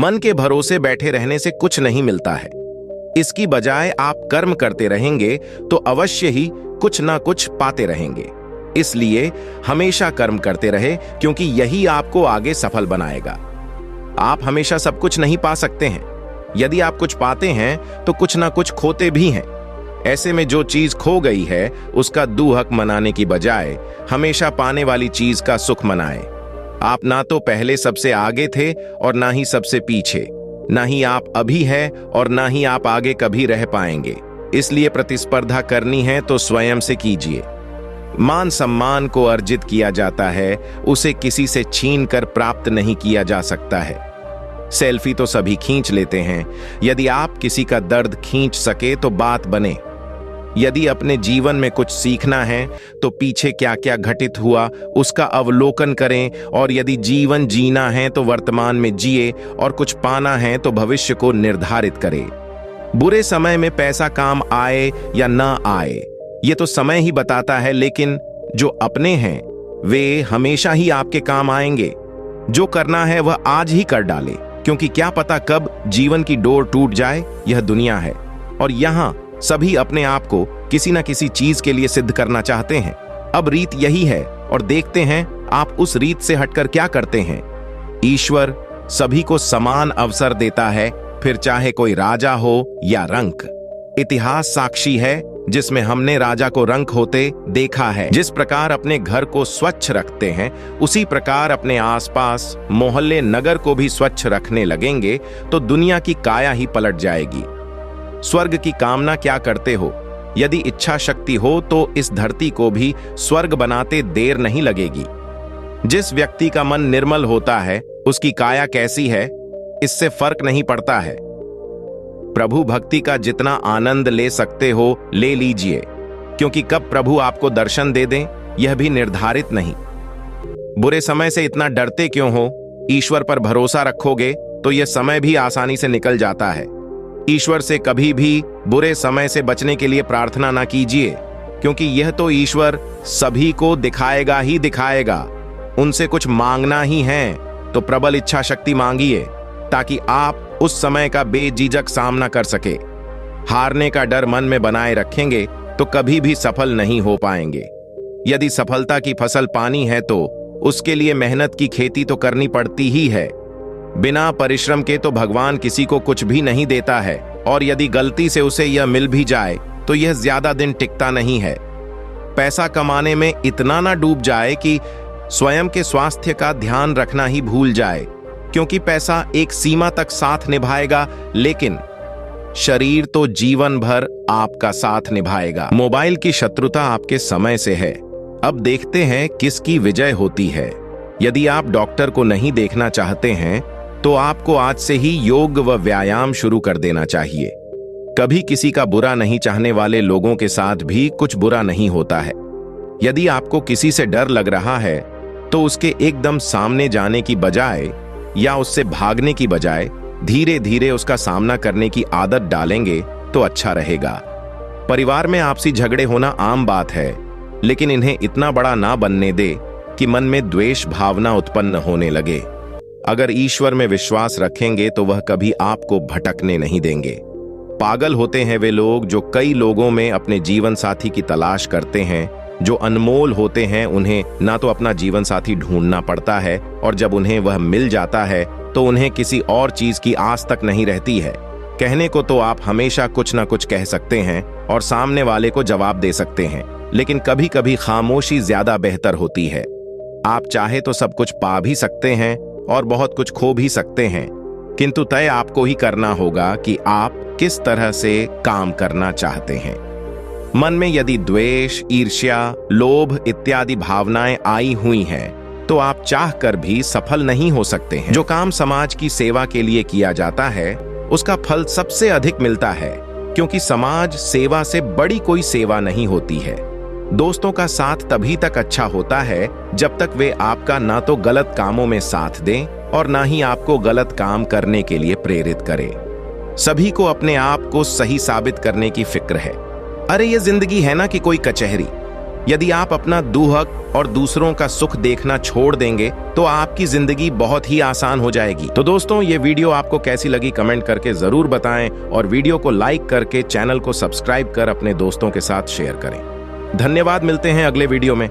मन के भरोसे बैठे रहने से कुछ नहीं मिलता है। इसकी बजाय आप कर्म करते रहेंगे तो अवश्य ही कुछ ना कुछ पाते रहेंगे। इसलिए हमेशा कर्म करते रहे, क्योंकि यही आपको आगे सफल बनाएगा। आप हमेशा सब कुछ नहीं पा सकते हैं। यदि आप कुछ पाते हैं तो कुछ ना कुछ खोते भी हैं। ऐसे में जो चीज खो गई है उसका दुहक मनाने की बजाय हमेशा पाने वाली चीज का सुख मनाएं। आप ना तो पहले सबसे आगे थे और ना ही सबसे पीछे, ना ही आप अभी है और ना ही आप आगे कभी रह पाएंगे। इसलिए प्रतिस्पर्धा करनी है तो स्वयं से कीजिए। मान सम्मान को अर्जित किया जाता है, उसे किसी से छीन कर प्राप्त नहीं किया जा सकता है। सेल्फी तो सभी खींच लेते हैं। यदि आप किसी का दर्द खींच सके तो बात बने। यदि अपने जीवन में कुछ सीखना है तो पीछे क्या क्या घटित हुआ उसका अवलोकन करें, और यदि जीवन जीना है तो वर्तमान में जिए, और कुछ पाना है तो भविष्य को निर्धारित करें। बुरे समय में पैसा काम आए या ना आए ये तो समय ही बताता है, लेकिन जो अपने हैं वे हमेशा ही आपके काम आएंगे। जो करना है वह आज ही कर डाले, क्योंकि क्या पता कब जीवन की डोर टूट जाए। यह दुनिया है और यहाँ सभी अपने आप को किसी न किसी चीज के लिए सिद्ध करना चाहते हैं। अब रीत यही है और देखते हैं आप उस रीत से हटकर क्या करते हैं। ईश्वर सभी को समान अवसर देता है, फिर चाहे कोई राजा हो या रंक। इतिहास साक्षी है जिसमें हमने राजा को रंक होते देखा है। जिस प्रकार अपने घर को स्वच्छ रखते हैं उसी प्रकार अपने आसपास मोहल्ले नगर को भी स्वच्छ रखने लगेंगे तो दुनिया की काया ही पलट जाएगी। स्वर्ग की कामना क्या करते हो? यदि इच्छा शक्ति हो तो इस धरती को भी स्वर्ग बनाते देर नहीं लगेगी। जिस व्यक्ति का मन निर्मल होता है उसकी काया कैसी है इससे फर्क नहीं पड़ता है। प्रभु भक्ति का जितना आनंद ले सकते हो ले लीजिए, क्योंकि कब प्रभु आपको दर्शन दे दें यह भी निर्धारित नहीं। बुरे समय से इतना डरते क्यों हो? ईश्वर पर भरोसा रखोगे तो यह समय भी आसानी से निकल जाता है। ईश्वर से कभी भी बुरे समय से बचने के लिए प्रार्थना ना कीजिए, क्योंकि यह तो ईश्वर सभी को दिखाएगा ही दिखाएगा। उनसे कुछ मांगना ही है तो प्रबल इच्छा शक्ति मांगिए, ताकि आप उस समय का बेझिझक सामना कर सके। हारने का डर मन में बनाए रखेंगे तो कभी भी सफल नहीं हो पाएंगे। यदि सफलता की फसल पानी है तो उसके लिए मेहनत की खेती तो करनी पड़ती ही है। बिना परिश्रम के तो भगवान किसी को कुछ भी नहीं देता है, और यदि गलती से उसे यह मिल भी जाए तो यह ज्यादा दिन टिकता नहीं है। पैसा कमाने में इतना ना डूब जाए कि स्वयं के स्वास्थ्य का ध्यान रखना ही भूल जाए, क्योंकि पैसा एक सीमा तक साथ निभाएगा, लेकिन शरीर तो जीवन भर आपका साथ निभाएगा। मोबाइल की शत्रुता आपके समय से है। अब देखते हैं किसकी विजय होती है। यदि आप डॉक्टर को नहीं देखना चाहते हैं तो आपको आज से ही योग व व्यायाम शुरू कर देना चाहिए। कभी किसी का बुरा नहीं चाहने वाले लोगों के साथ भी कुछ बुरा नहीं होता है। यदि आपको किसी से डर लग रहा है तो उसके एकदम सामने जाने की बजाय या उससे भागने की बजाय धीरे धीरे उसका सामना करने की आदत डालेंगे तो अच्छा रहेगा। परिवार में आपसी झगड़े होना आम बात है, लेकिन इन्हें इतना बड़ा ना बनने दे कि मन में द्वेष भावना उत्पन्न होने लगे। अगर ईश्वर में विश्वास रखेंगे तो वह कभी आपको भटकने नहीं देंगे। पागल होते हैं वे लोग जो कई लोगों में अपने जीवन साथी की तलाश करते हैं। जो अनमोल होते हैं उन्हें ना तो अपना जीवन साथी ढूंढना पड़ता है, और जब उन्हें वह मिल जाता है तो उन्हें किसी और चीज की आस तक नहीं रहती है। कहने को तो आप हमेशा कुछ ना कुछ कह सकते हैं और सामने वाले को जवाब दे सकते हैं, लेकिन कभी कभी खामोशी ज्यादा बेहतर होती है। आप चाहे तो सब कुछ पा भी सकते हैं और बहुत कुछ खो भी सकते हैं, किंतु तय आपको ही करना होगा कि आप किस तरह से काम करना चाहते हैं। मन में यदि द्वेष, ईर्ष्या, लोभ इत्यादि भावनाएं आई हुई हैं, तो आप चाहकर भी सफल नहीं हो सकते हैं। जो काम समाज की सेवा के लिए किया जाता है उसका फल सबसे अधिक मिलता है, क्योंकि समाज सेवा से बड़ी कोई सेवा नहीं होती है। दोस्तों का साथ तभी तक अच्छा होता है जब तक वे आपका ना तो गलत कामों में साथ दें और ना ही आपको गलत काम करने के लिए प्रेरित करें। सभी को अपने आप को सही साबित करने की फिक्र है। अरे ये जिंदगी है ना कि कोई कचहरी। यदि आप अपना दुहक और दूसरों का सुख देखना छोड़ देंगे तो आपकी जिंदगी बहुत ही आसान हो जाएगी। तो दोस्तों, ये वीडियो आपको कैसी लगी कमेंट करके जरूर बताएं और वीडियो को लाइक करके चैनल को सब्सक्राइब कर अपने दोस्तों के साथ शेयर करें। धन्यवाद, मिलते हैं अगले वीडियो में।